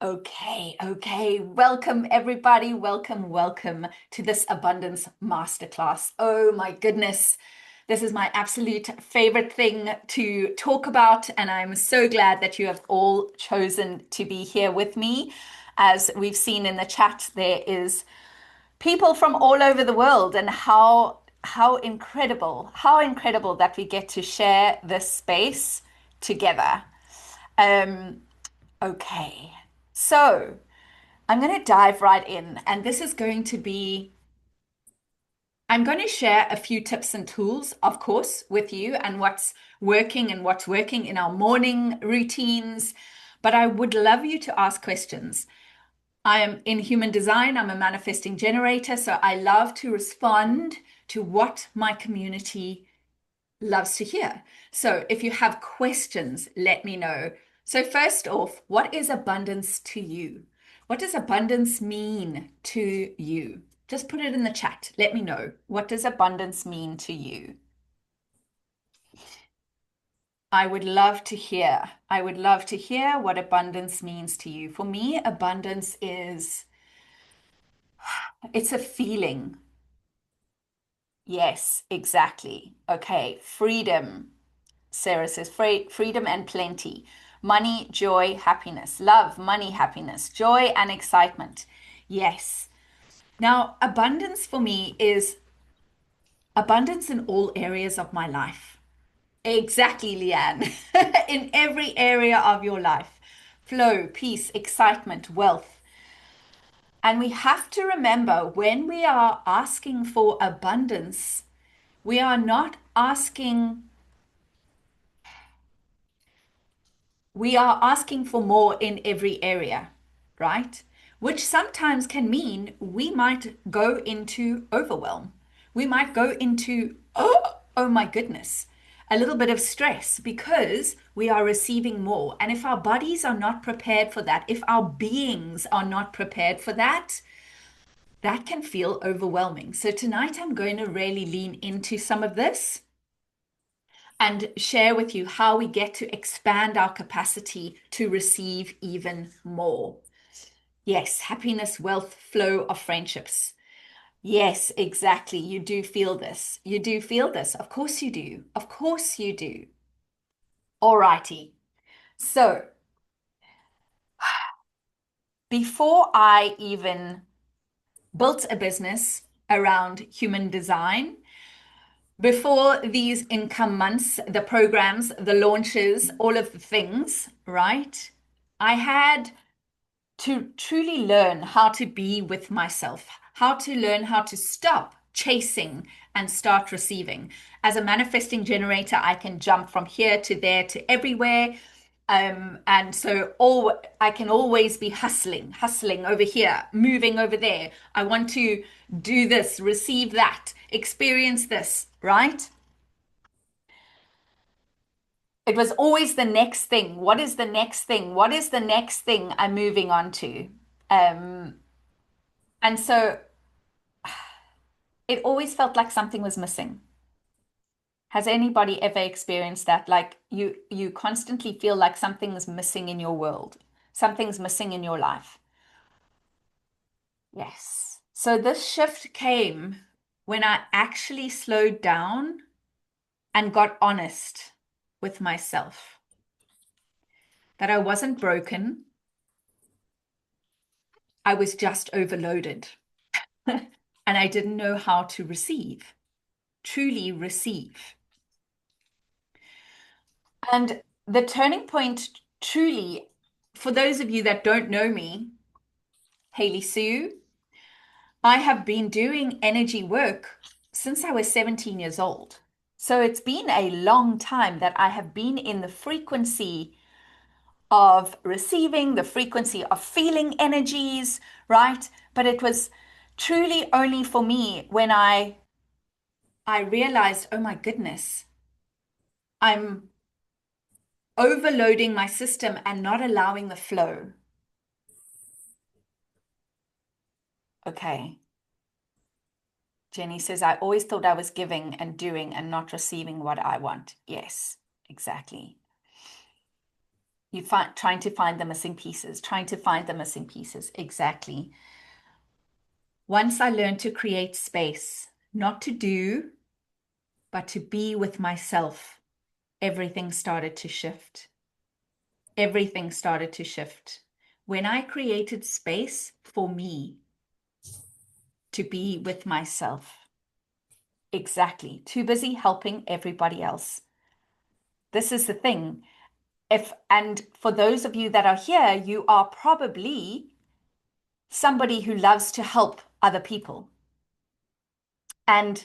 Okay. Welcome, everybody. Welcome to this Abundance Masterclass. Oh my goodness. This is my absolute favorite thing to talk about, and I'm so glad that you have all chosen to be here with me. As we've seen in the chat, there is people from all over the world, and how incredible that we get to share this space together. Um, okay. So, I'm going to dive right in, and this is going to be I'm going to share a few tips and tools, of course, with you and what's working in our morning routines. But I would love you to ask questions. I am in human design, I'm a manifesting generator, so I love to respond to what my community loves to hear. So if you have questions, let me know. So, first off, what is abundance to you? What does abundance mean to you? Just put it in the chat. Let me know. What does abundance mean to you? I would love to hear. I would love to hear what abundance means to you. For me, abundance is it's a feeling. Yes, exactly. Okay, freedom. Sarah says freedom and plenty, money, joy, happiness, love, money, happiness, joy, and excitement. Yes. Now, abundance for me is abundance in all areas of my life. Exactly, Leanne. In every area of your life. Flow, peace, excitement, wealth. And we have to remember when we are asking for abundance, we are not asking we are asking for more in every area, right? Which sometimes can mean we might go into overwhelm. We might go into, oh my goodness, a little bit of stress because we are receiving more. And if our bodies are not prepared for that, if our beings are not prepared for that, that can feel overwhelming. So tonight I'm going to really lean into some of this and share with you how we get to expand our capacity to receive even more. Yes, happiness, wealth, flow of friendships. Yes, exactly. You do feel this. You do feel this. Of course you do. Of course you do. Alrighty. So before I even built a business around human design, before these income months, the programs, the launches, all of the things, right? I had to truly learn how to be with myself, how to learn how to stop chasing and start receiving. As a manifesting generator, I can jump from here to there to everywhere. And so all I can always be hustling over here, moving over there. I want to do this, receive that, experience this, right? It was always the next thing. What is the next thing? What is the next thing I'm moving on to? Um, and so it always felt like something was missing. Has anybody ever experienced that? Like you constantly feel like something's missing in your world. Something's missing in your life. Yes. So this shift came when I actually slowed down and got honest with myself. That I wasn't broken. I was just overloaded. And I didn't know how to receive, truly receive. And the turning point, truly, for those of you that don't know me, Haley Sue, I have been doing energy work since I was 17 years old. So it's been a long time that I have been in the frequency of receiving, the frequency of feeling energies, right? But it was truly only for me when I realized, oh my goodness, I'm overloading my system and not allowing the flow. Okay. Jenny says, I always thought I was giving and doing and not receiving what I want. Yes, exactly. You find trying to find the missing pieces, trying to find the missing pieces. Exactly. Once I learned to create space, not to do, but to be with myself, everything started to shift. Everything started to shift. When I created space for me to be with myself. Exactly. Too busy helping everybody else. This is the thing. And for those of you that are here, you are probably somebody who loves to help other people. And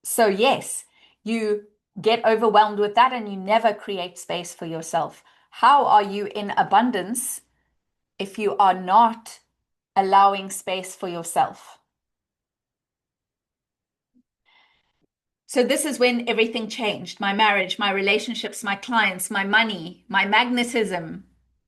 so, yes, you get overwhelmed with that and you never create space for yourself. How are you in abundance if you are not allowing space for yourself? So this is when everything changed. My marriage, my relationships, my clients, my money, my magnetism.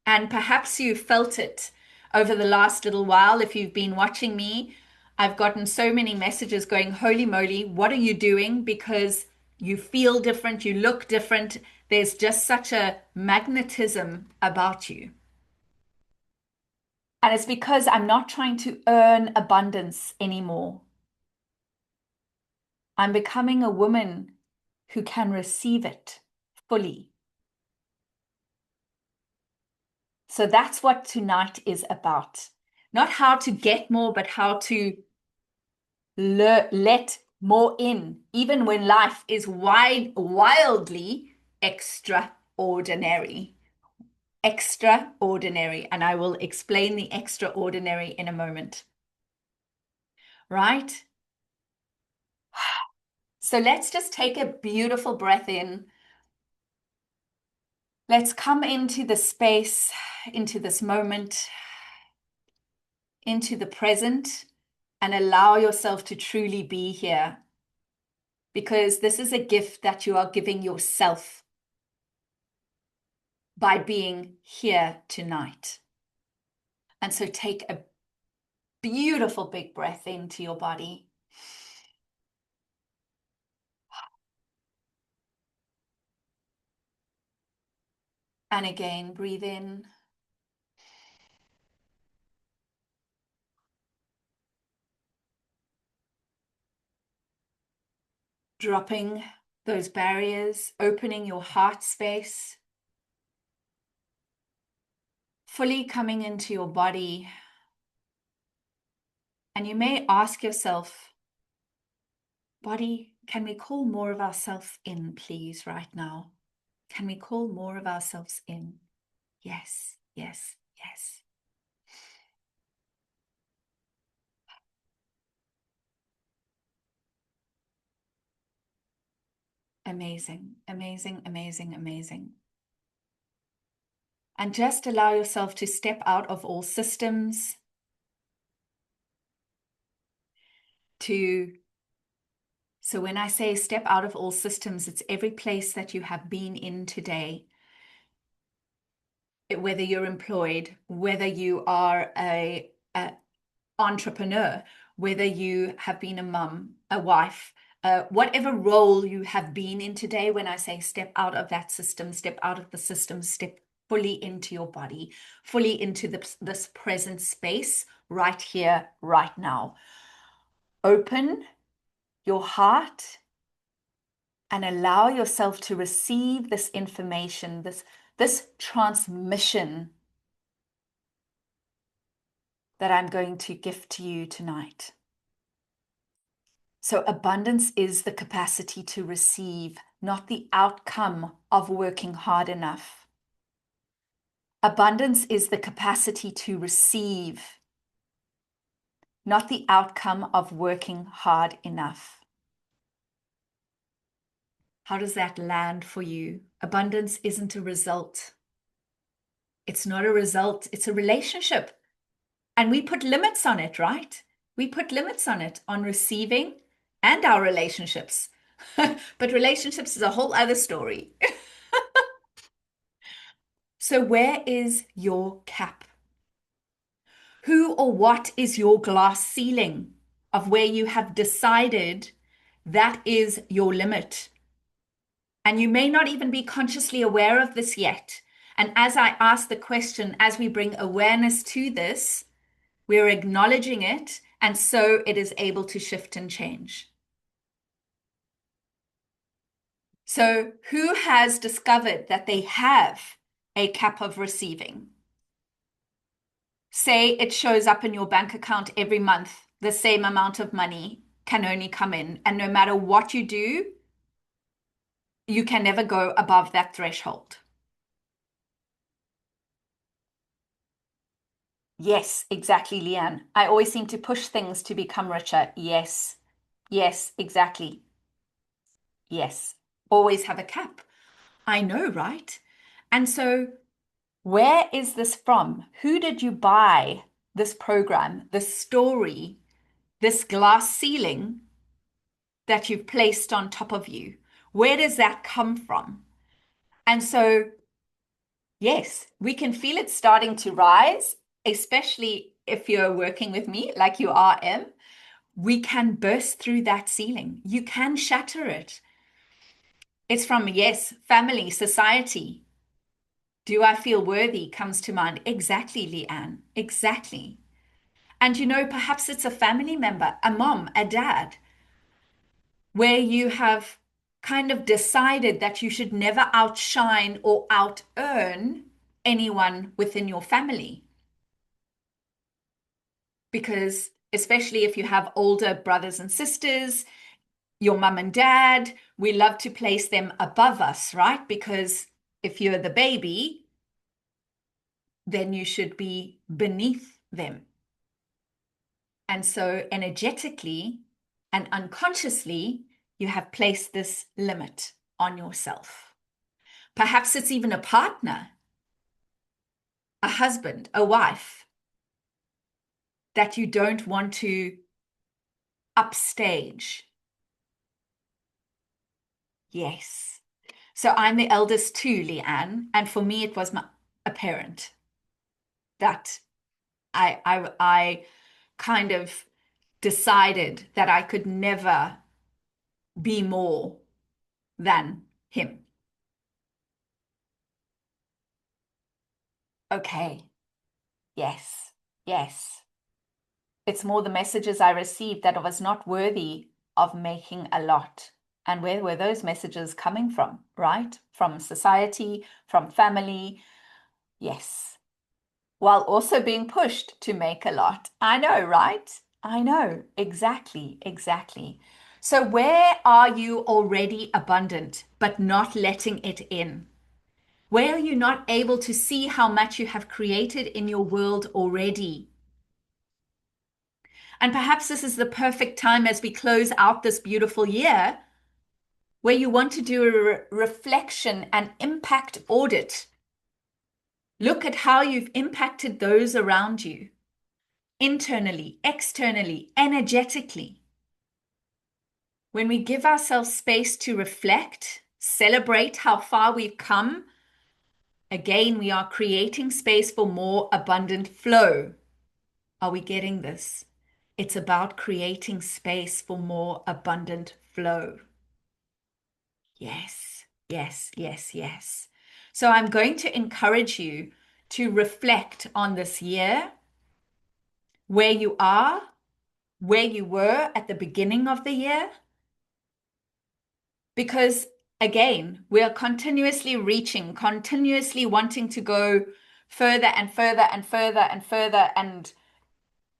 And perhaps you felt it over the last little while. If you've been watching me, I've gotten so many messages going, holy moly, what are you doing? Because you feel different, you look different. There's just such a magnetism about you. And it's because I'm not trying to earn abundance anymore. I'm becoming a woman who can receive it fully. So that's what tonight is about. Not how to get more, but how to let more in, even when life is wildly extraordinary. Extraordinary. And I will explain the extraordinary in a moment. Right? So let's just take a beautiful breath in. Let's come into the space, into this moment, into the present, and allow yourself to truly be here. Because this is a gift that you are giving yourself by being here tonight. And so take a beautiful big breath into your body. And again, breathe in. Dropping those barriers, opening your heart space, fully coming into your body. And you may ask yourself, body, can we call more of ourselves in, please, right now? Can we call more of ourselves in? Yes, yes, yes. Amazing, amazing, amazing, amazing. And just allow yourself to step out of all systems, so when I say step out of all systems, it's every place that you have been in today, whether you're employed, whether you are a entrepreneur, whether you have been a mum, a wife, whatever role you have been in today. When I say step out of that system, step out of the system, step fully into your body, fully into this present space right here, right now. Open your heart and allow yourself to receive this information, this transmission that I'm going to gift to you tonight. So abundance is the capacity to receive, not the outcome of working hard enough. Abundance is the capacity to receive, not the outcome of working hard enough. How does that land for you? Abundance isn't a result. It's not a result, it's a relationship. And we put limits on it, right? We put limits on it, on receiving and our relationships. But relationships is a whole other story. So where is your cap? Who or what is your glass ceiling of where you have decided that is your limit? And you may not even be consciously aware of this yet. And as I ask the question, as we bring awareness to this, we're acknowledging it, and so it is able to shift and change. So, who has discovered that they have a cap of receiving? Say it shows up in your bank account every month, the same amount of money can only come in, and no matter what you do, you can never go above that threshold. Yes, exactly, Leanne. I always seem to push things to become richer. Yes, yes, exactly. Yes, always have a cap. I know, right? And so, where is this from? Who did you buy this program, this story, this glass ceiling that you've placed on top of you? Where does that come from? And so, yes, we can feel it starting to rise, especially if you're working with me like you are, Em. We can burst through that ceiling. You can shatter it. It's from, yes, family, society. Do I feel worthy comes to mind. Exactly, Leanne. Exactly. And perhaps it's a family member, a mom, a dad, where you have kind of decided that you should never outshine or out earn anyone within your family. Because especially if you have older brothers and sisters, your mum and dad, we love to place them above us, right? Because if you're the baby, then you should be beneath them. And so energetically and unconsciously, you have placed this limit on yourself. Perhaps it's even a partner, a husband, a wife that you don't want to upstage. Yes. So I'm the eldest too, Leanne, and for me it was a parent that I kind of decided that I could never be more than him. Okay. Yes. Yes. It's more the messages I received that I was not worthy of making a lot. And where were those messages coming from, right? From society, from family. Yes. While also being pushed to make a lot. I know, right? I know. Exactly. Exactly. So, where are you already abundant, but not letting it in? Where are you not able to see how much you have created in your world already? And perhaps this is the perfect time as we close out this beautiful year where you want to do a reflection and impact audit. Look at how you've impacted those around you, internally, externally, energetically. When we give ourselves space to reflect, celebrate how far we've come, again, we are creating space for more abundant flow. Are we getting this? It's about creating space for more abundant flow. Yes, yes, yes, yes. So I'm going to encourage you to reflect on this year, where you are, where you were at the beginning of the year, because again, we are continuously reaching, continuously wanting to go further and further and further and further and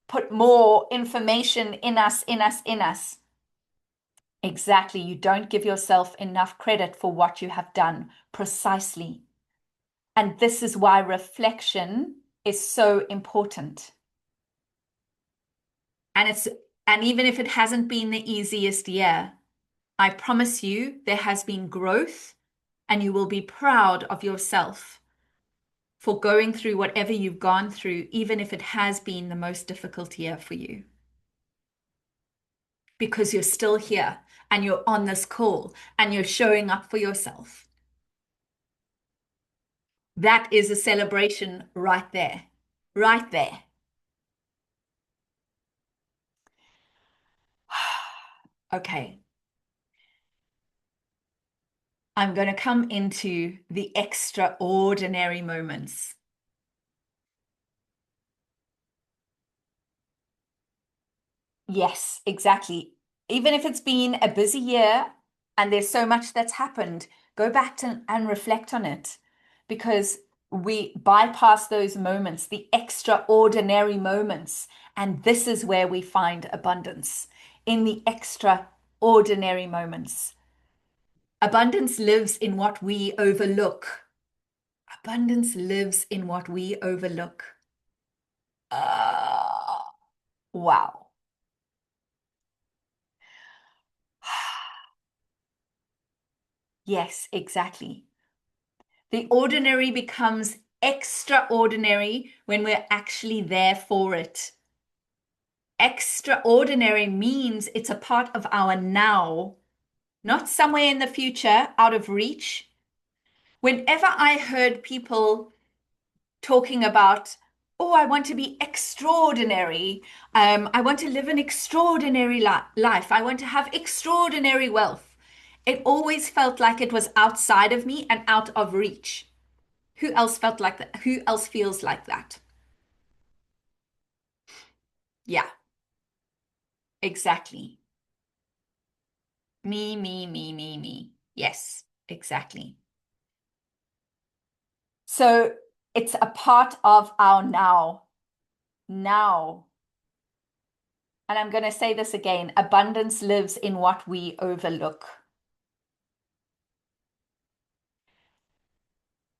put more information in us, in us, in us. Exactly. You don't give yourself enough credit for what you have done. Precisely. And this is why reflection is so important. And even if it hasn't been the easiest year, I promise you there has been growth and you will be proud of yourself for going through whatever you've gone through, even if it has been the most difficult year for you. Because you're still here and you're on this call and you're showing up for yourself. That is a celebration right there, right there. Okay. I'm going to come into the extraordinary moments. Yes, exactly. Even if it's been a busy year and there's so much that's happened, go back to and reflect on it because we bypass those moments, the extraordinary moments. And this is where we find abundance in the extraordinary moments. Abundance lives in what we overlook. Abundance lives in what we overlook. Ah, wow. Yes, exactly. The ordinary becomes extraordinary when we're actually there for it. Extraordinary means it's a part of our now, not somewhere in the future out of reach. Whenever I heard people talking about, oh, I want to be extraordinary, I want to live an extraordinary life, I want to have extraordinary wealth, it always felt like it was outside of me and out of reach. Who else felt like that? Who else feels like that? Yeah, exactly. Me. Yes, exactly. So it's a part of our now. Now. And I'm going to say this again, abundance lives in what we overlook.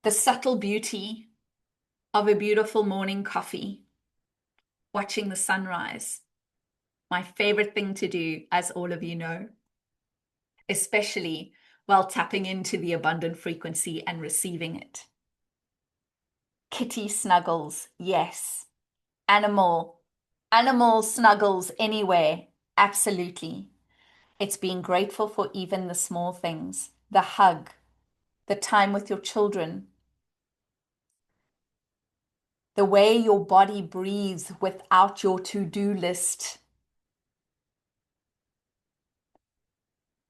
The subtle beauty of a beautiful morning coffee, watching the sunrise. My favorite thing to do, as all of you know, especially while tapping into the abundant frequency and receiving it. Kitty snuggles, yes. Animal snuggles anywhere, absolutely. It's being grateful for even the small things, the hug, the time with your children, the way your body breathes without your to-do list,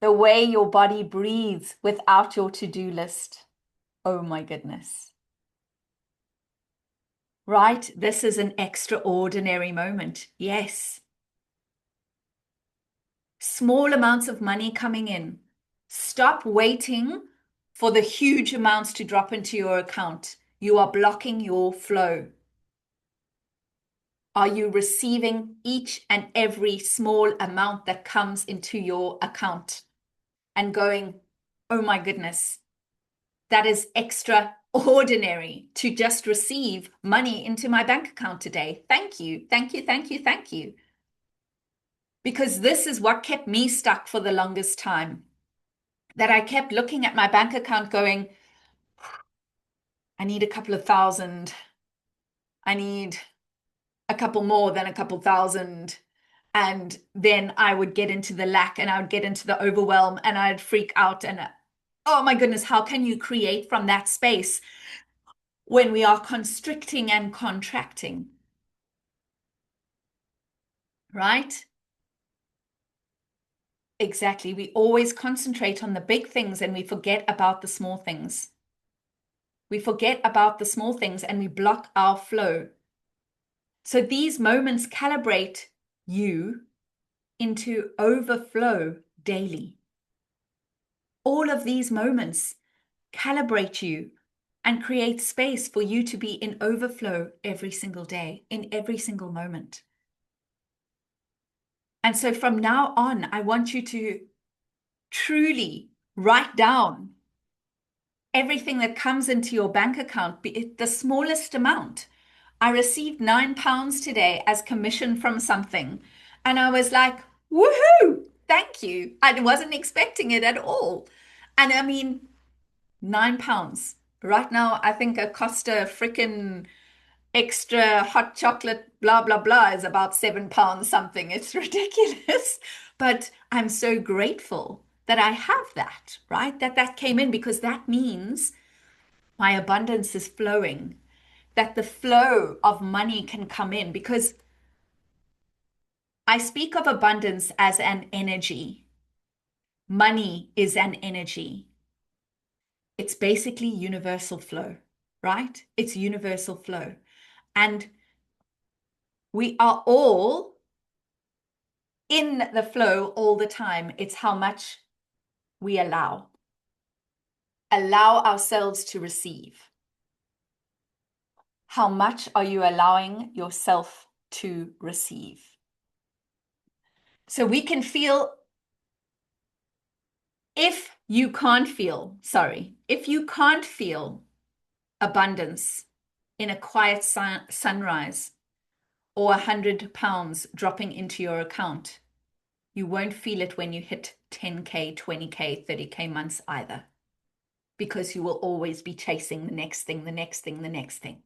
the way your body breathes without your to-do list. Oh my goodness. Right? This is an extraordinary moment. Yes. Small amounts of money coming in. Stop waiting for the huge amounts to drop into your account. You are blocking your flow. Are you receiving each and every small amount that comes into your account and going, oh my goodness, that is extraordinary to just receive money into my bank account today. Thank you, thank you, thank you, thank you. Because this is what kept me stuck for the longest time. That I kept looking at my bank account going, I need a couple of thousand. I need a couple more than a couple thousand. And then I would get into the lack and I would get into the overwhelm and I'd freak out. And oh my goodness, how can you create from that space when we are constricting and contracting? Right? Exactly. We always concentrate on the big things and we forget about the small things. We forget about the small things and we block our flow. So these moments calibrate you into overflow daily. All of these moments calibrate you and create space for you to be in overflow every single day, in every single moment. And so from now on, I want you to truly write down everything that comes into your bank account, be it the smallest amount. I received £9 today as commission from something. And I was like, woohoo, thank you. I wasn't expecting it at all. And I mean, £9. Right now, I think a Costa frickin' extra hot chocolate, blah, blah, blah, is about £7 something. It's ridiculous. But I'm so grateful that I have that, right? That came in because that means my abundance is flowing, that the flow of money can come in because I speak of abundance as an energy. Money is an energy. It's basically universal flow, right? It's universal flow. And we are all in the flow all the time. It's how much we allow ourselves to receive. How much are you allowing yourself to receive? So we can feel, if you can't feel abundance in a quiet sunrise or 100 pounds dropping into your account, you won't feel it when you hit 10K, 20K, 30K months either, because you will always be chasing the next thing, the next thing, the next thing.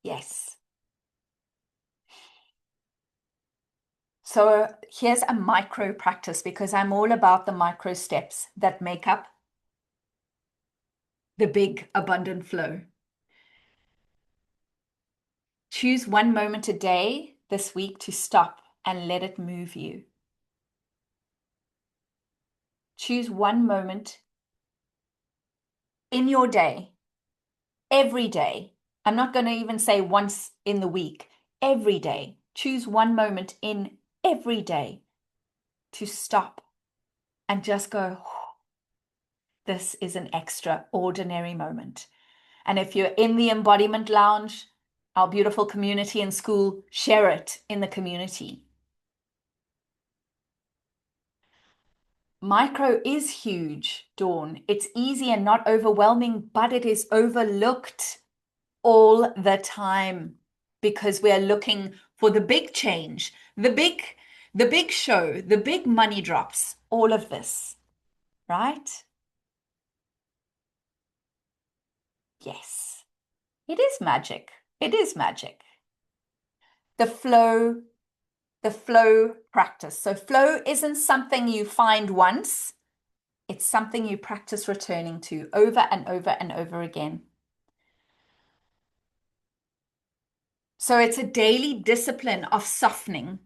Yes. So here's a micro practice, because I'm all about the micro steps that make up the big abundant flow. Choose one moment a day this week to stop and let it move you. Choose one moment in your day, every day. I'm not going to even say once in the week, every day. Choose one moment in every day to stop and just go, this is an extraordinary moment. And if you're in the Embodiment Lounge, our beautiful community in Skool, share it in the community. Micro is huge, Dawn. It's easy and not overwhelming, but it is overlooked all the time because we're looking for the big change, the big show, the big money drops, all of this, right? Yes, it is magic. It is magic. The flow practice. So flow isn't something you find once. It's something you practice returning to over and over and over again. So it's a daily discipline of softening,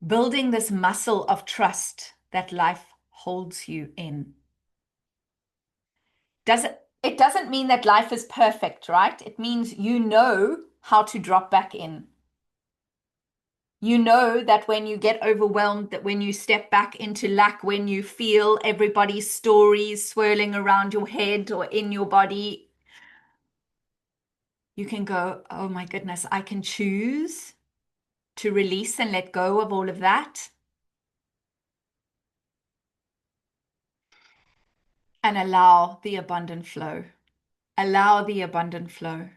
building this muscle of trust that life holds you in. It doesn't mean that life is perfect, right? It means you know how to drop back in. You know that when you get overwhelmed, that when you step back into lack, when you feel everybody's stories swirling around your head or in your body, you can go, oh my goodness, I can choose to release and let go of all of that and allow the abundant flow. Allow the abundant flow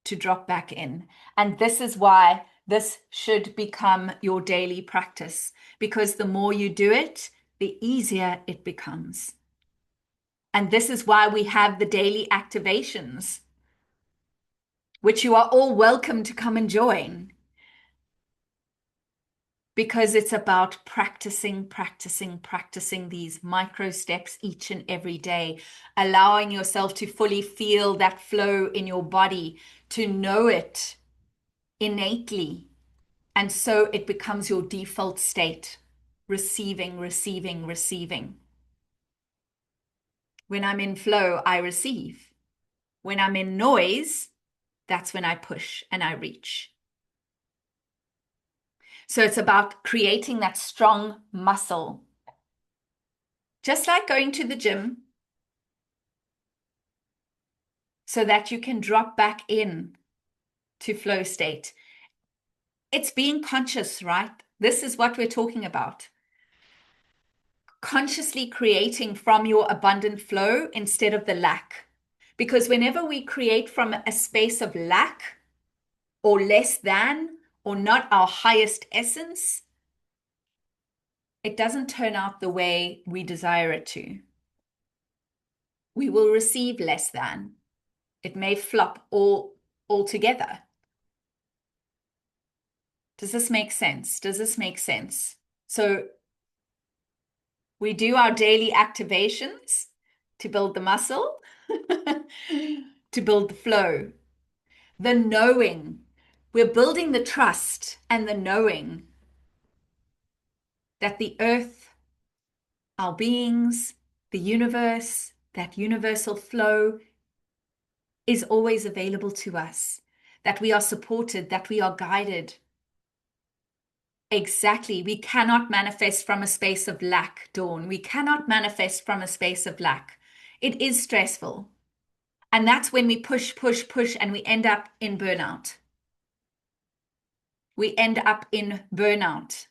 to drop back in. And this is why this should become your daily practice, because the more you do it, the easier it becomes. And this is why we have the daily activations, which you are all welcome to come and join, because it's about practicing these micro steps each and every day, allowing yourself to fully feel that flow in your body, to know it innately. And so it becomes your default state, receiving. When I'm in flow, I receive. When I'm in noise, that's when I push and I reach. So it's about creating that strong muscle. Just like going to the gym, so that you can drop back in to flow state. It's being conscious, right? This is what we're talking about. Consciously creating from your abundant flow instead of the lack. Because whenever we create from a space of lack or less than or not our highest essence, it doesn't turn out the way we desire it to. We will receive less than. It may flop altogether. Does this make sense? Does this make sense? So we do our daily activations to build the muscle, to build the flow, the knowing. We're building the trust and the knowing that the earth, our beings, the universe, that universal flow is always available to us, that we are supported, that we are guided. Exactly. We cannot manifest from a space of lack, Dawn. We cannot manifest from a space of lack. It is stressful. And that's when we push, push, push, and we end up in burnout. We end up in burnout.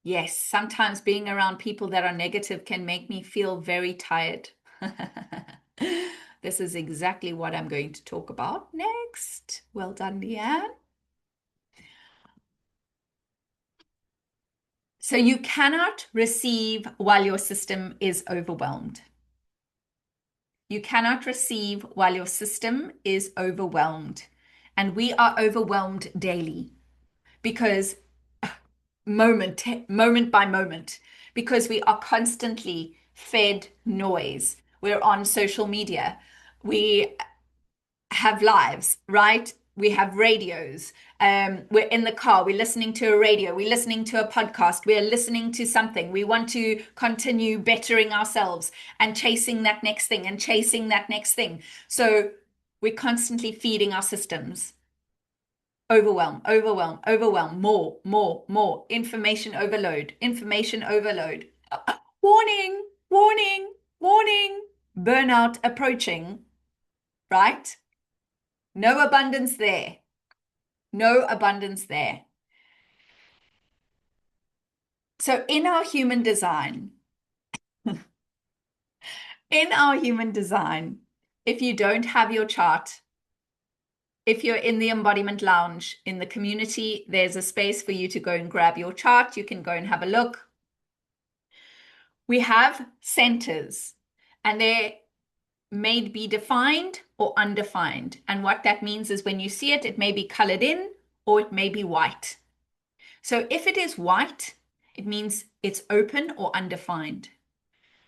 Yes, sometimes being around people that are negative can make me feel very tired. This is exactly what I'm going to talk about next. Well done, Leanne. So you cannot receive while your system is overwhelmed. You cannot receive while your system is overwhelmed. And we are overwhelmed daily because moment by moment, because we are constantly fed noise. We're on social media. We have lives, right? We have radios. We're in the car. We're listening to a radio. We're listening to a podcast. We're listening to something. We want to continue bettering ourselves and chasing that next thing and chasing that next thing. So we're constantly feeding our systems. Overwhelm, overwhelm, overwhelm, more. Information overload, information overload. Warning, warning, warning. Burnout approaching, right? No abundance there. No abundance there. So in our human design, if you don't have your chart, if you're in the Embodiment Lounge in the community, there's a space for you to go and grab your chart. You can go and have a look. We have centers, and they may be defined or undefined. And what that means is when you see it, it may be colored in or it may be white. So if it is white, it means it's open or undefined,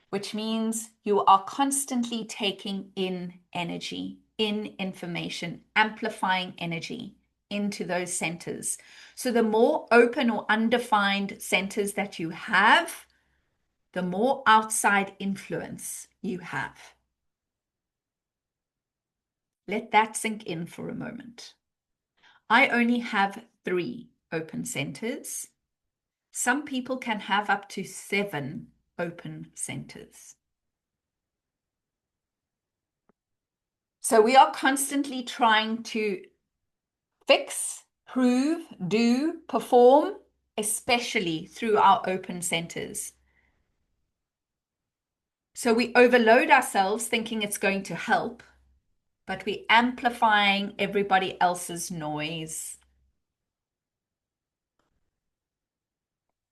which means you are constantly taking in energy, in information, amplifying energy into those centers. So the more open or undefined centers that you have, the more outside influence you have. Let that sink in for a moment. I only have 3 open centers. Some people can have up to 7 open centers. So we are constantly trying to fix, prove, do, perform, especially through our open centers. So we overload ourselves thinking it's going to help, but we're amplifying everybody else's noise.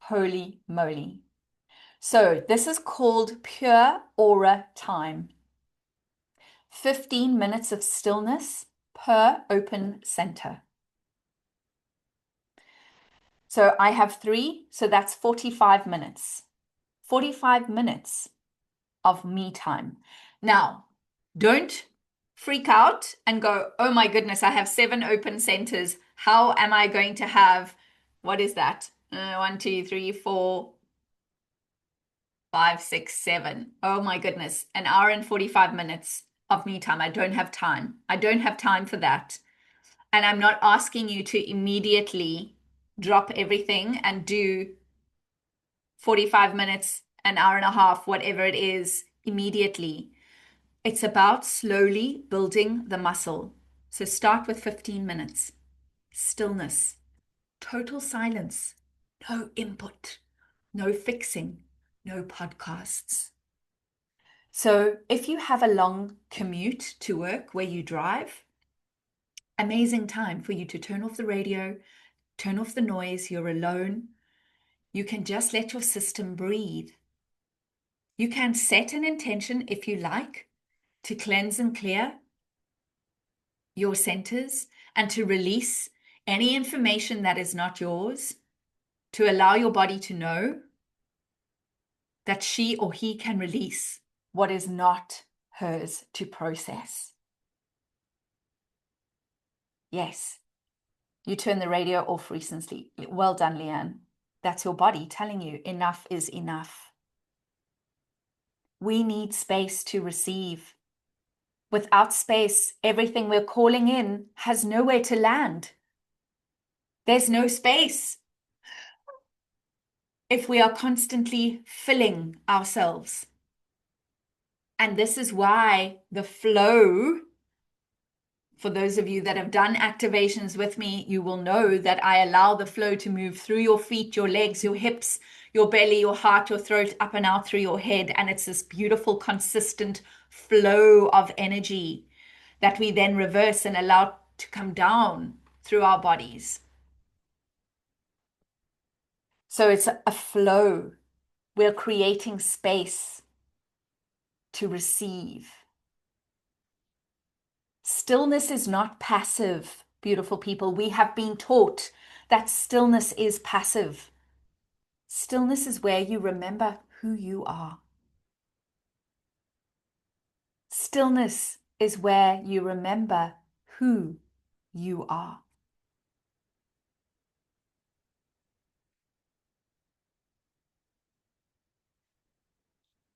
Holy moly. So this is called pure aura time. 15 minutes of stillness per open center. So I have 3, so that's 45 minutes. 45 minutes of me time. Now, don't freak out and go, oh my goodness, I have 7 open centers. How am I going to have, what is that? 1, 2, 3, 4, 5, 6, 7. Oh my goodness, an hour and 45 minutes of me time. I don't have time. I don't have time for that. And I'm not asking you to immediately drop everything and do 45 minutes, an hour and a half, whatever it is, immediately. It's about slowly building the muscle. So start with 15 minutes. Stillness, total silence, no input, no fixing, no podcasts. So if you have a long commute to work where you drive, amazing time for you to turn off the radio, turn off the noise, you're alone. You can just let your system breathe. You can set an intention if you like to cleanse and clear your centers and to release any information that is not yours, to allow your body to know that she or he can release what is not hers to process. Yes. You turn the radio off recently. Well done, Leanne. That's your body telling you enough is enough. We need space to receive. Without space, everything we're calling in has nowhere to land. There's no space if we are constantly filling ourselves. And this is why the flow, for those of you that have done activations with me, you will know that I allow the flow to move through your feet, your legs, your hips, your belly, your heart, your throat, up and out through your head. And it's this beautiful, consistent flow of energy that we then reverse and allow to come down through our bodies. So it's a flow. We're creating space to receive. Stillness is not passive, beautiful people. We have been taught that stillness is passive. Stillness is where you remember who you are. Stillness is where you remember who you are.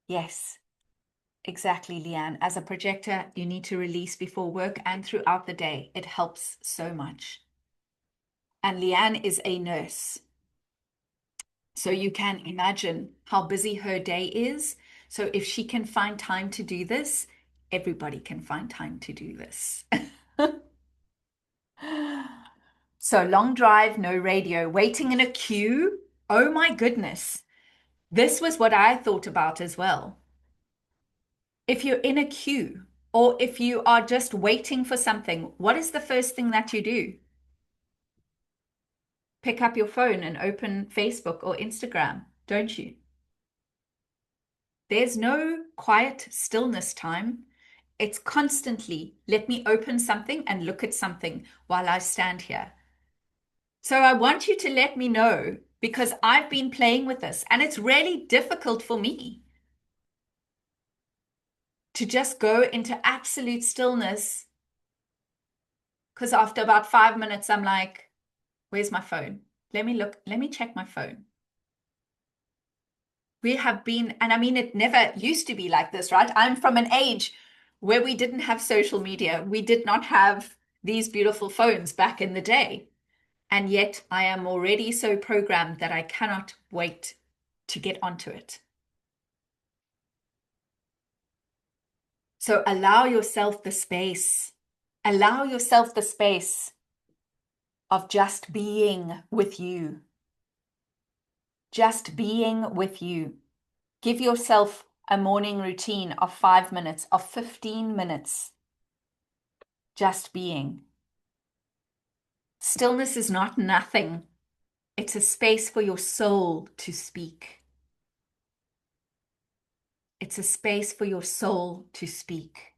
Yes, exactly, Leanne. As a projector, you need to release before work and throughout the day. It helps so much. And Leanne is a nurse. So you can imagine how busy her day is. So if she can find time to do this, everybody can find time to do this. So long drive, no radio, waiting in a queue. Oh my goodness. This was what I thought about as well. If you're in a queue or if you are just waiting for something, what is the first thing that you do? Pick up your phone and open Facebook or Instagram, don't you? There's no quiet stillness time. It's constantly, let me open something and look at something while I stand here. So I want you to let me know because I've been playing with this and it's really difficult for me to just go into absolute stillness because after about 5 minutes, I'm like, where's my phone? Let me look, let me check my phone. We have been, and I mean, it never used to be like this, right? I'm from an age where we didn't have social media. We did not have these beautiful phones back in the day. And yet I am already so programmed that I cannot wait to get onto it. So allow yourself the space. Allow yourself the space of just being with you. Just being with you. Give yourself a morning routine of 5 minutes, of 15 minutes. Just being. Stillness is not nothing. It's a space for your soul to speak. It's a space for your soul to speak.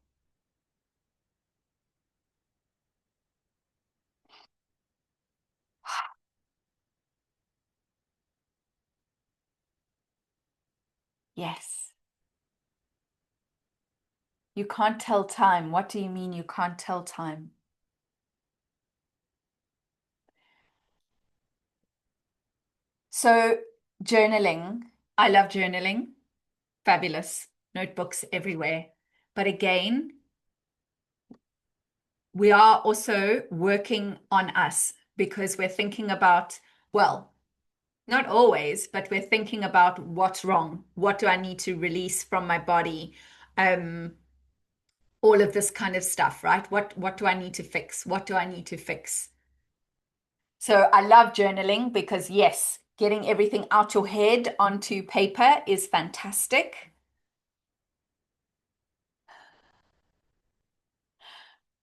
Yes. You can't tell time. What do you mean you can't tell time? So, journaling. I love journaling. Fabulous. Notebooks everywhere. But again, we are also working on us because we're thinking about, well, not always, but we're thinking about what's wrong. What do I need to release from my body? All of this kind of stuff, right? What do I need to fix? What do I need to fix? So I love journaling because yes, getting everything out your head onto paper is fantastic.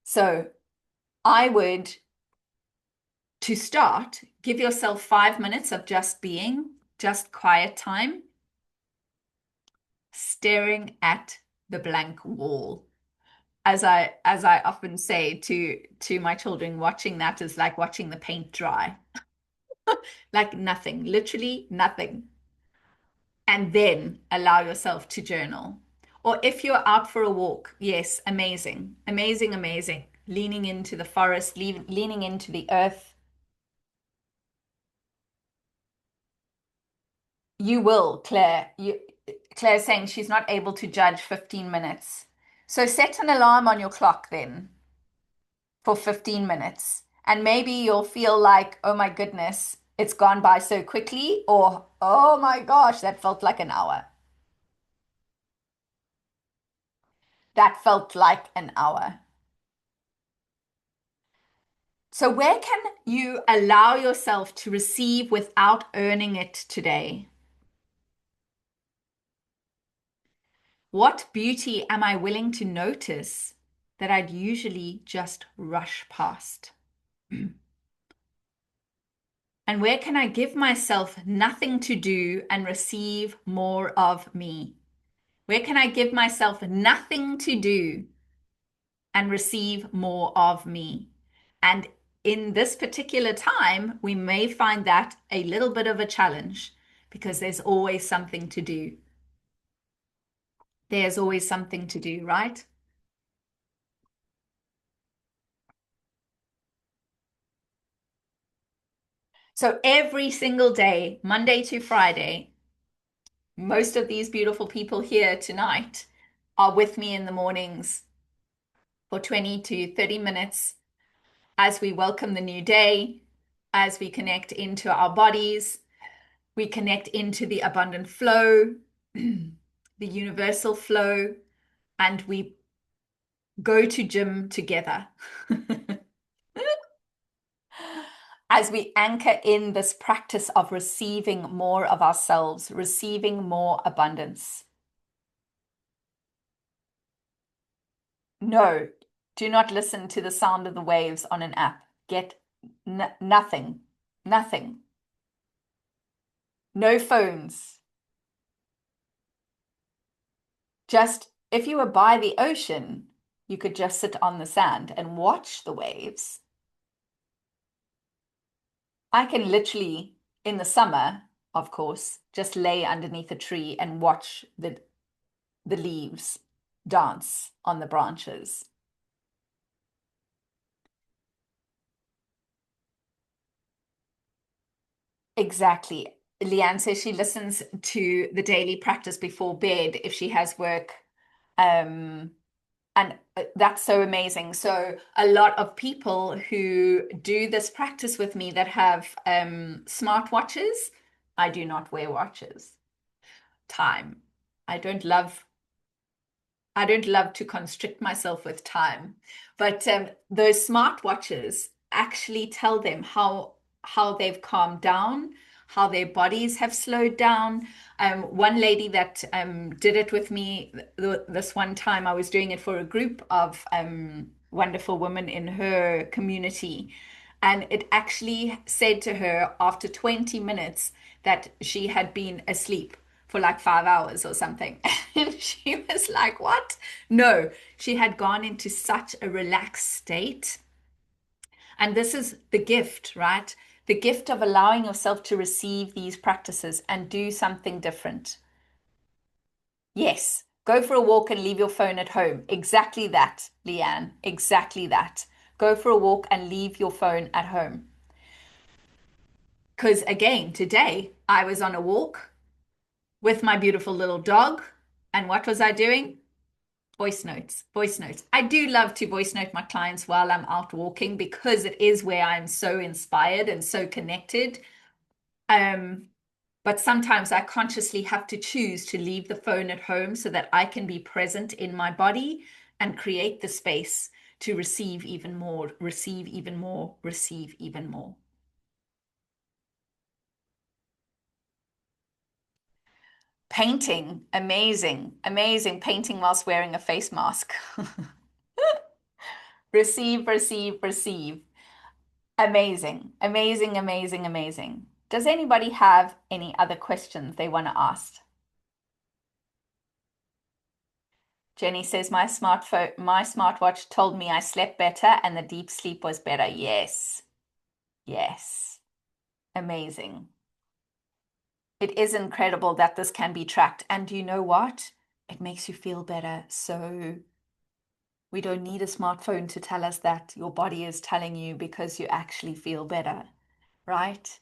So I would, to start, give yourself 5 minutes of just being, just quiet time, staring at the blank wall. As I often say to my children, watching that is like watching the paint dry. Like nothing, literally nothing. And then allow yourself to journal. Or if you're out for a walk, yes, amazing, amazing, amazing. Leaning into the forest, leaning into the earth. You will, Claire. Claire's saying she's not able to judge 15 minutes. So set an alarm on your clock then for 15 minutes. And maybe you'll feel like, oh my goodness, it's gone by so quickly, or oh my gosh, that felt like an hour. That felt like an hour. So, where can you allow yourself to receive without earning it today? What beauty am I willing to notice that I'd usually just rush past? And where can I give myself nothing to do and receive more of me? Where can I give myself nothing to do and receive more of me? And in this particular time, we may find that a little bit of a challenge because there's always something to do. There's always something to do, right? So every single day, Monday to Friday, most of these beautiful people here tonight are with me in the mornings for 20 to 30 minutes as we welcome the new day, as we connect into our bodies, we connect into the abundant flow, the universal flow, and we go to gym together. As we anchor in this practice of receiving more of ourselves, receiving more abundance. No, do not listen to the sound of the waves on an app. Get nothing, nothing. No phones. Just if you were by the ocean, you could just sit on the sand and watch the waves. I can literally, in the summer, of course, just lay underneath a tree and watch the leaves dance on the branches. Exactly. Leanne says she listens to the daily practice before bed if she has work. Um, and that's so amazing. So, a lot of people who do this practice with me that have smart watches, I do not wear watches. Time. I don't love I don't love to constrict myself with time, but those smartwatches actually tell them how they've calmed down, how their bodies have slowed down. One lady that did it with me this one time, I was doing it for a group of wonderful women in her community, and it actually said to her after 20 minutes that she had been asleep for like 5 hours or something. And she was like, what? No, she had gone into such a relaxed state. And this is the gift, right? The gift of allowing yourself to receive these practices and do something different. Yes, go for a walk and leave your phone at home. Exactly that, Leanne. Exactly that. Go for a walk and leave your phone at home. Because again, today I was on a walk with my beautiful little dog. And what was I doing? Voice notes, voice notes. I do love to voice note my clients while I'm out walking because it is where I'm so inspired and so connected. Um, but sometimes I consciously have to choose to leave the phone at home so that I can be present in my body and create the space to receive even more, receive even more, receive even more. Painting, amazing, amazing. Painting whilst wearing a face mask. Receive, receive, receive. Amazing, amazing, amazing, amazing. Does anybody have any other questions they want to ask? Jenny says my smartwatch told me I slept better and the deep sleep was better. Yes. Yes. Amazing. It is incredible that this can be tracked. And do you know what? It makes you feel better. So we don't need a smartphone to tell us that your body is telling you because you actually feel better, right?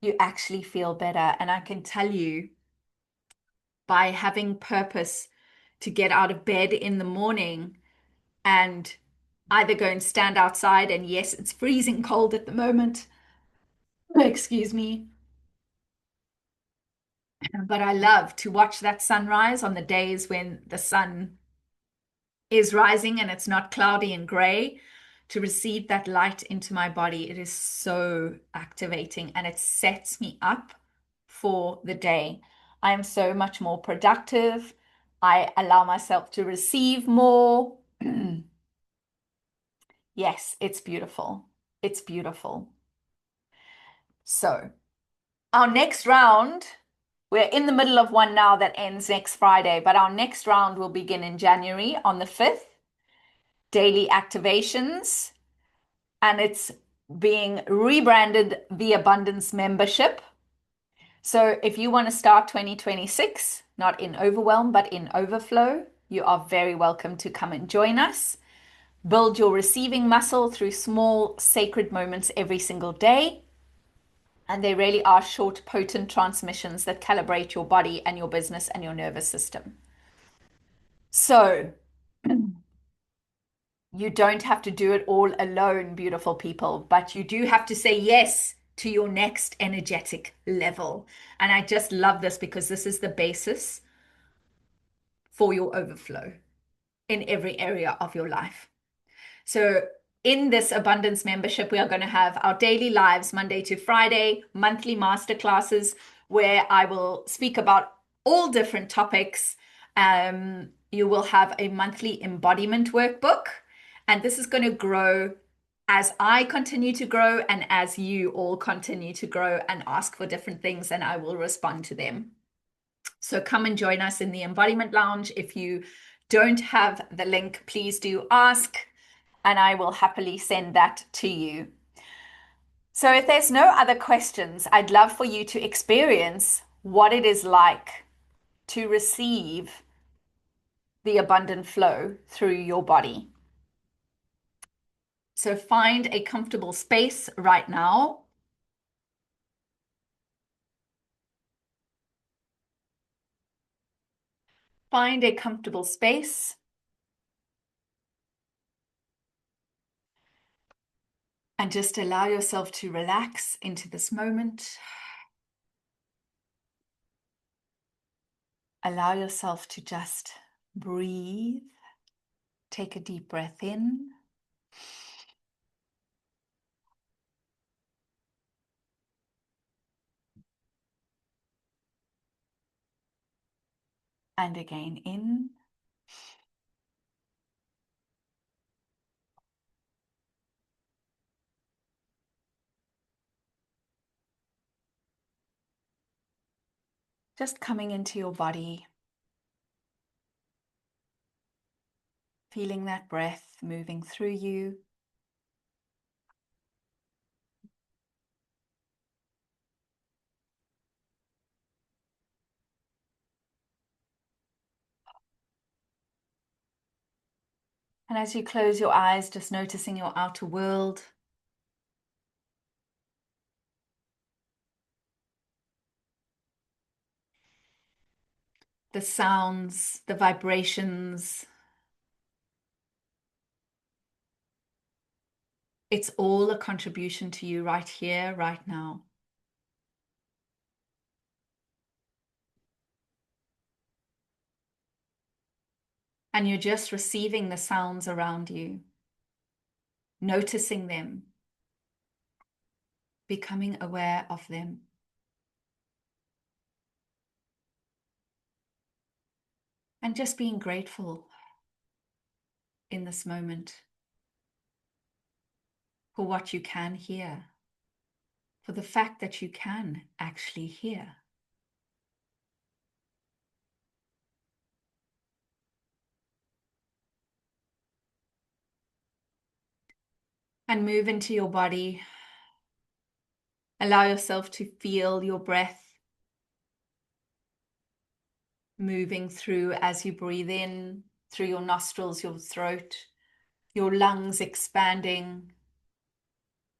you actually feel better. And I can tell you, by having purpose to get out of bed in the morning and either go and stand outside, and yes, it's freezing cold at the moment, excuse me, but I love to watch that sunrise on the days when the sun is rising and it's not cloudy and gray, to receive that light into my body. It is so activating and it sets me up for the day. I am so much more productive. I allow myself to receive more. Yes, it's beautiful. It's beautiful. So, our next round, we're in the middle of one now that ends next Friday, but our next round will begin in January on the 5th. Daily activations, and it's being rebranded the Abundance Membership. So if you want to start 2026, not in overwhelm, but in overflow, you are very welcome to come and join us. Build your receiving muscle through small sacred moments every single day. And they really are short, potent transmissions that calibrate your body and your business and your nervous system. So you don't have to do it all alone, beautiful people, but you do have to say yes to your next energetic level. And I just love this because this is the basis for your overflow in every area of your life. So, in this abundance membership, we are going to have our daily lives Monday to Friday, monthly masterclasses where I will speak about all different topics. You will have a monthly embodiment workbook, and this is going to grow as I continue to grow and as you all continue to grow and ask for different things, and I will respond to them. So come and join us in the Embodiment Lounge. If you don't have the link, please do ask, and I will happily send that to you. So if there's no other questions, I'd love for you to experience what it is like to receive the abundant flow through your body. So find a comfortable space right now. Find a comfortable space. And just allow yourself to relax into this moment. Allow yourself to just breathe. Take a deep breath in. And again in. Just coming into your body. Feeling that breath moving through you. And as you close your eyes, just noticing your outer world. The sounds, the vibrations. It's all a contribution to you right here, right now. And you're just receiving the sounds around you, noticing them, becoming aware of them. And just being grateful in this moment for what you can hear, for the fact that you can actually hear. And move into your body. Allow yourself to feel your breath moving through as you breathe in, through your nostrils, your throat, your lungs expanding,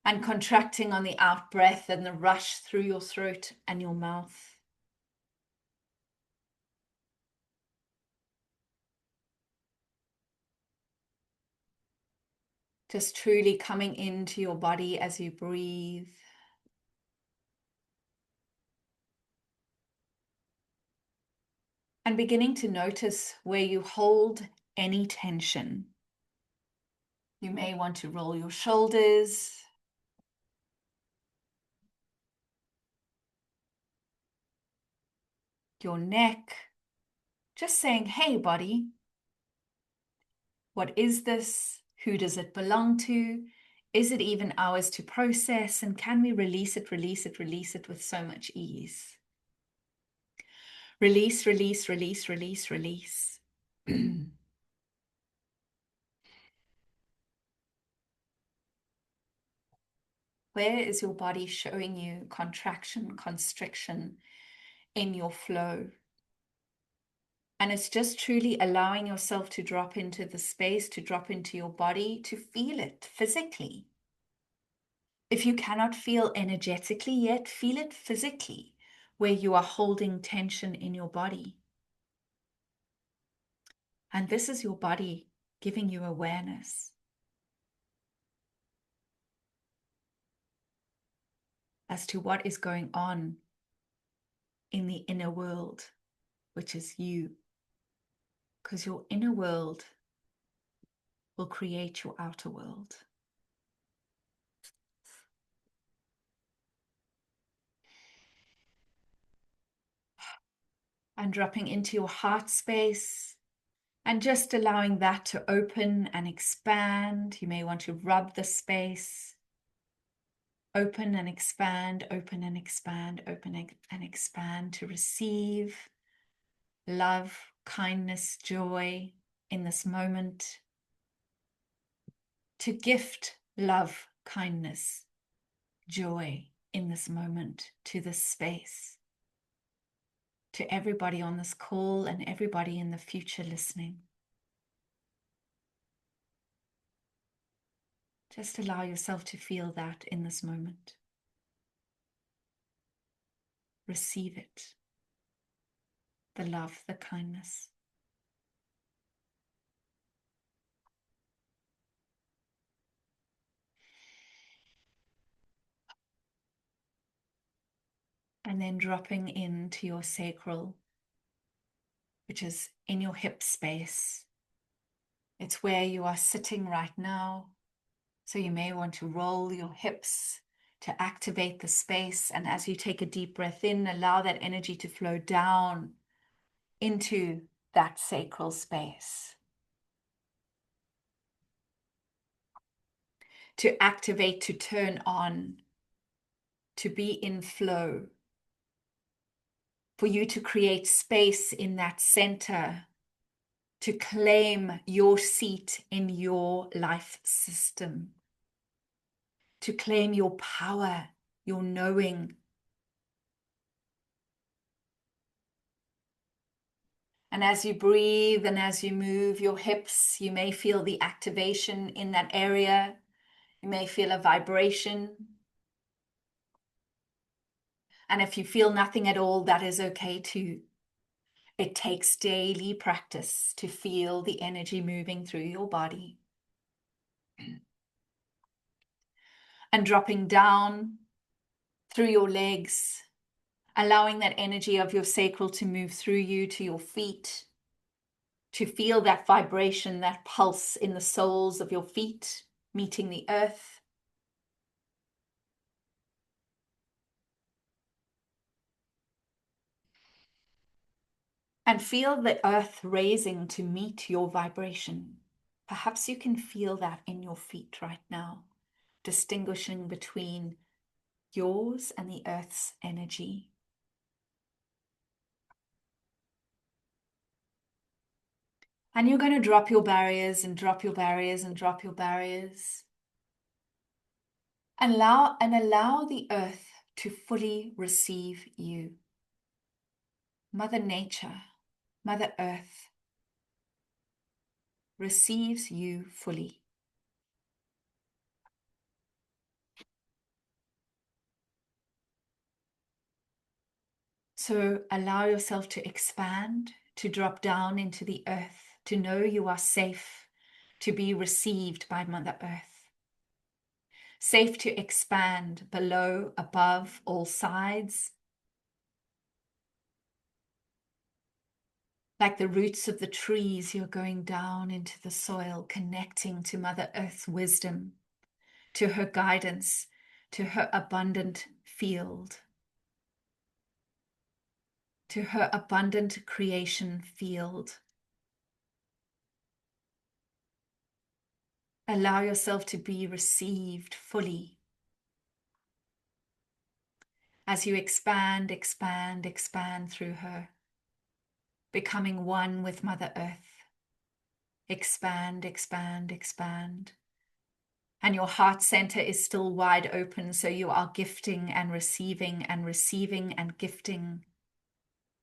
And contracting on the out breath and the rush through your throat and your mouth. Just truly coming into your body as you breathe. And beginning to notice where you hold any tension. You may want to roll your shoulders, your neck, just saying, hey, body, what is this? Who does it belong to? Is it even ours to process? And can we release it, release it, release it with so much ease? Release, release, release, release, release. Where is your body showing you contraction, constriction in your flow? And it's just truly allowing yourself to drop into the space, to drop into your body, to feel it physically. If you cannot feel energetically yet, feel it physically, where you are holding tension in your body. And this is your body giving you awareness as to what is going on in the inner world, which is you. Because your inner world will create your outer world. And dropping into your heart space and just allowing that to open and expand. You may want to rub the space. Open and expand, open and expand, open and expand to receive love, kindness, joy in this moment. To gift love, kindness, joy in this moment to this space. To everybody on this call and everybody in the future listening. Just allow yourself to feel that in this moment. Receive it. The love, the kindness. And then dropping into your sacral, which is in your hip space. It's where you are sitting right now. So you may want to roll your hips to activate the space. And as you take a deep breath in, allow that energy to flow down into that sacral space. To activate, to turn on, to be in flow. For you to create space in that center, to claim your seat in your life system, to claim your power, your knowing. And as you breathe and as you move your hips, you may feel the activation in that area. You may feel a vibration. And if you feel nothing at all, that is okay too. It takes daily practice to feel the energy moving through your body. And dropping down through your legs, allowing that energy of your sacral to move through you to your feet, to feel that vibration, that pulse in the soles of your feet, meeting the earth. And feel the earth raising to meet your vibration. Perhaps you can feel that in your feet right now, distinguishing between yours and the earth's energy. And you're going to drop your barriers and drop your barriers and drop your barriers. Allow the earth to fully receive you. Mother Nature, Mother Earth receives you fully. So allow yourself to expand, to drop down into the earth, to know you are safe, to be received by Mother Earth. Safe to expand below, above, all sides. Like the roots of the trees, you're going down into the soil, connecting to Mother Earth's wisdom, to her guidance, to her abundant field, to her abundant creation field. Allow yourself to be received fully as you expand, expand, expand through her, becoming one with Mother Earth. Expand, expand, expand. And your heart center is still wide open, so you are gifting and receiving and receiving and gifting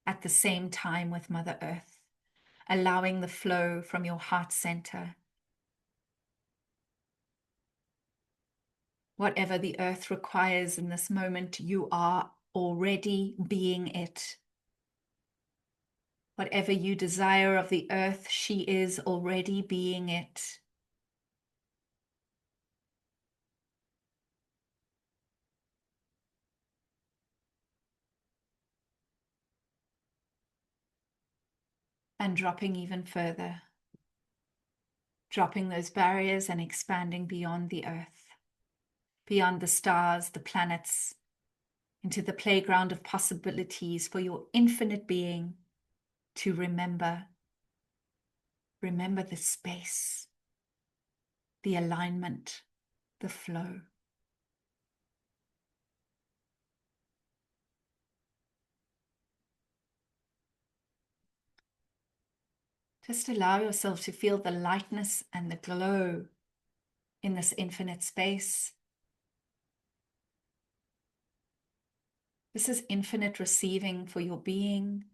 at the same time with Mother Earth, allowing the flow from your heart center. Whatever the earth requires in this moment, you are already being it. Whatever you desire of the earth, she is already being it. And dropping even further, dropping those barriers and expanding beyond the earth, beyond the stars, the planets, into the playground of possibilities for your infinite being to remember. Remember the space, the alignment, the flow. Just allow yourself to feel the lightness and the glow in this infinite space. This is infinite receiving for your being.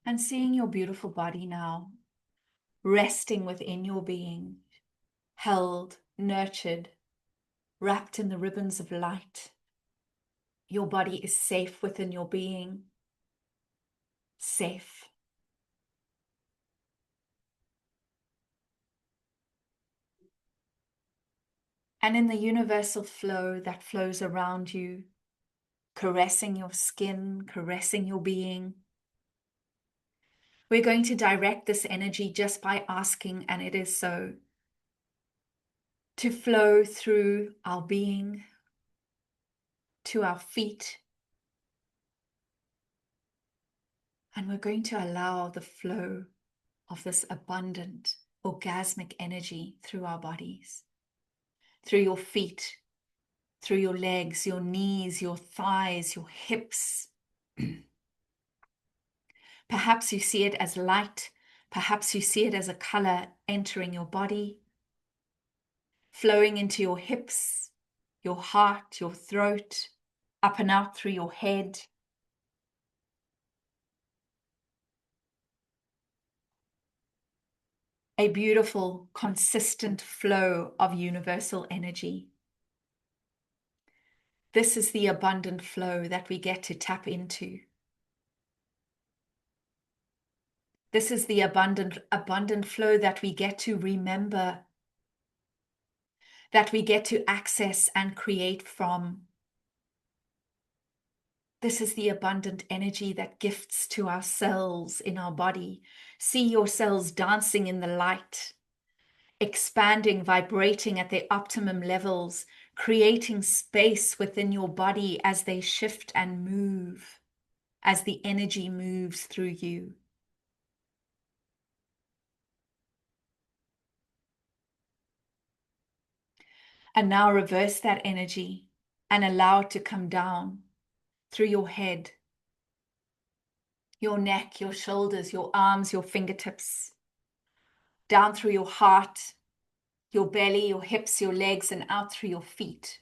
And seeing your beautiful body now, resting within your being, held, nurtured, wrapped in the ribbons of light. Your body is safe within your being, safe. And in the universal flow that flows around you, caressing your skin, caressing your being, we're going to direct this energy just by asking, and it is so, to flow through our being, to our feet. And we're going to allow the flow of this abundant, orgasmic energy through our bodies, through your feet, through your legs, your knees, your thighs, your hips. Perhaps you see it as light. Perhaps you see it as a color entering your body, flowing into your hips, your heart, your throat, up and out through your head. A beautiful, consistent flow of universal energy. This is the abundant flow that we get to tap into. This is the abundant flow that we get to remember, that we get to access and create from. This is the abundant energy that gifts to our cells in our body. See your cells dancing in the light, expanding, vibrating at their optimum levels, creating space within your body as they shift and move, as the energy moves through you. And now reverse that energy and allow it to come down through your head, your neck, your shoulders, your arms, your fingertips, down through your heart, your belly, your hips, your legs, and out through your feet.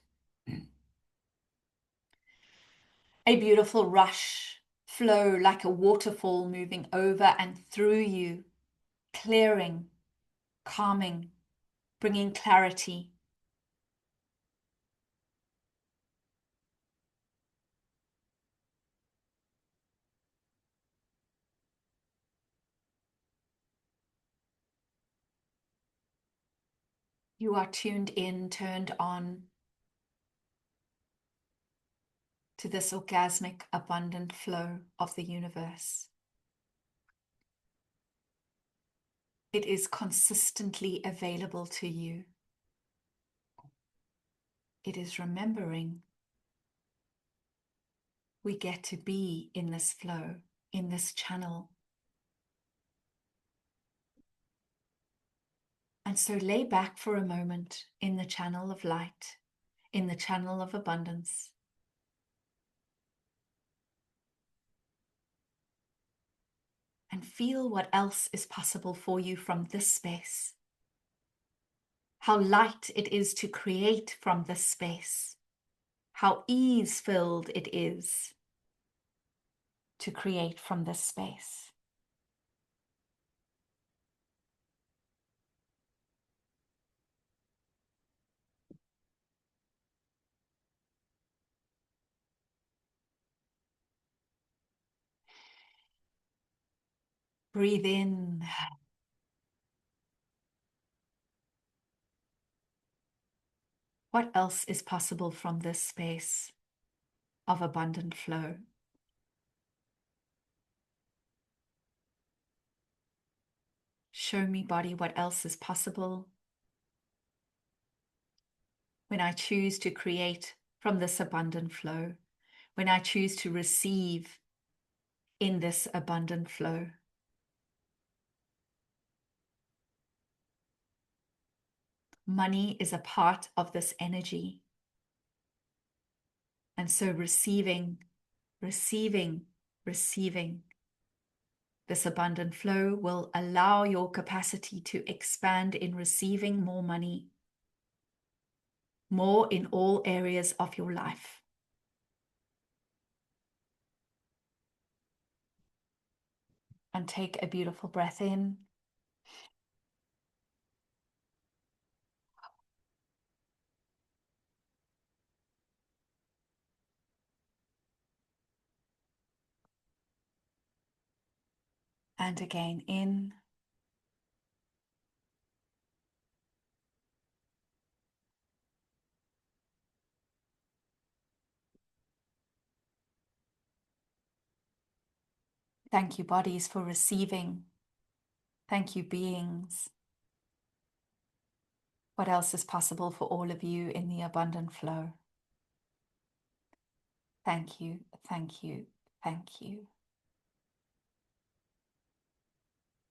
A beautiful rush, flow like a waterfall moving over and through you, clearing, calming, bringing clarity. You are tuned in, turned on to this orgasmic, abundant flow of the universe. It is consistently available to you. It is remembering we get to be in this flow, in this channel. And so lay back for a moment in the channel of light, in the channel of abundance. And feel what else is possible for you from this space. How light it is to create from this space. How ease-filled it is to create from this space. Breathe in. What else is possible from this space of abundant flow? Show me, body, what else is possible when I choose to create from this abundant flow, when I choose to receive in this abundant flow. Money is a part of this energy. And so receiving this abundant flow will allow your capacity to expand in receiving more money, more in all areas of your life. And take a beautiful breath in. And again in. Thank you, bodies, for receiving. Thank you, beings. What else is possible for all of you in the abundant flow? Thank you, thank you, thank you.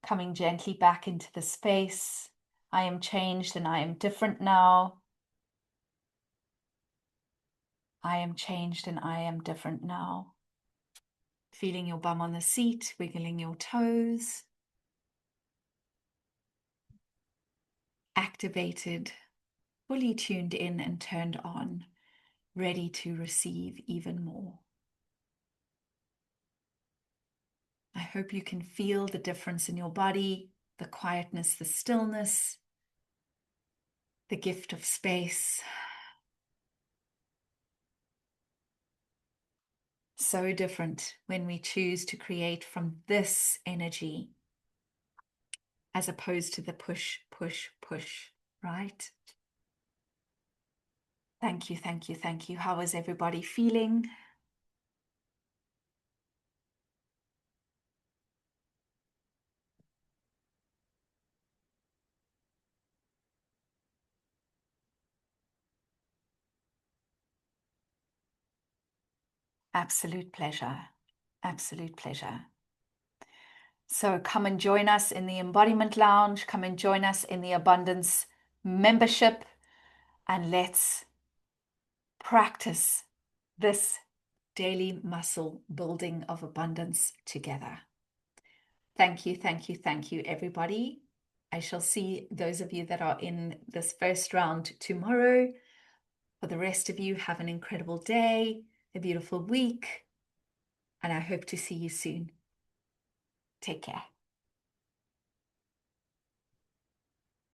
Coming gently back into the space. I am changed and I am different now. I am changed and I am different now. Feeling your bum on the seat, wiggling your toes. Activated, fully tuned in and turned on, ready to receive even more. I hope you can feel the difference in your body, the quietness, the stillness, the gift of space. So different when we choose to create from this energy as opposed to the push, push, push, right? Thank you, thank you, thank you. How is everybody feeling? Absolute pleasure. Absolute pleasure. So come and join us in the Embodiment Lounge. Come and join us in the Abundance membership. And let's practice this daily muscle building of abundance together. Thank you, thank you, thank you, everybody. I shall see those of you that are in this first round tomorrow. For the rest of you, have an incredible day, a beautiful week. and I hope to see you soon. Take care.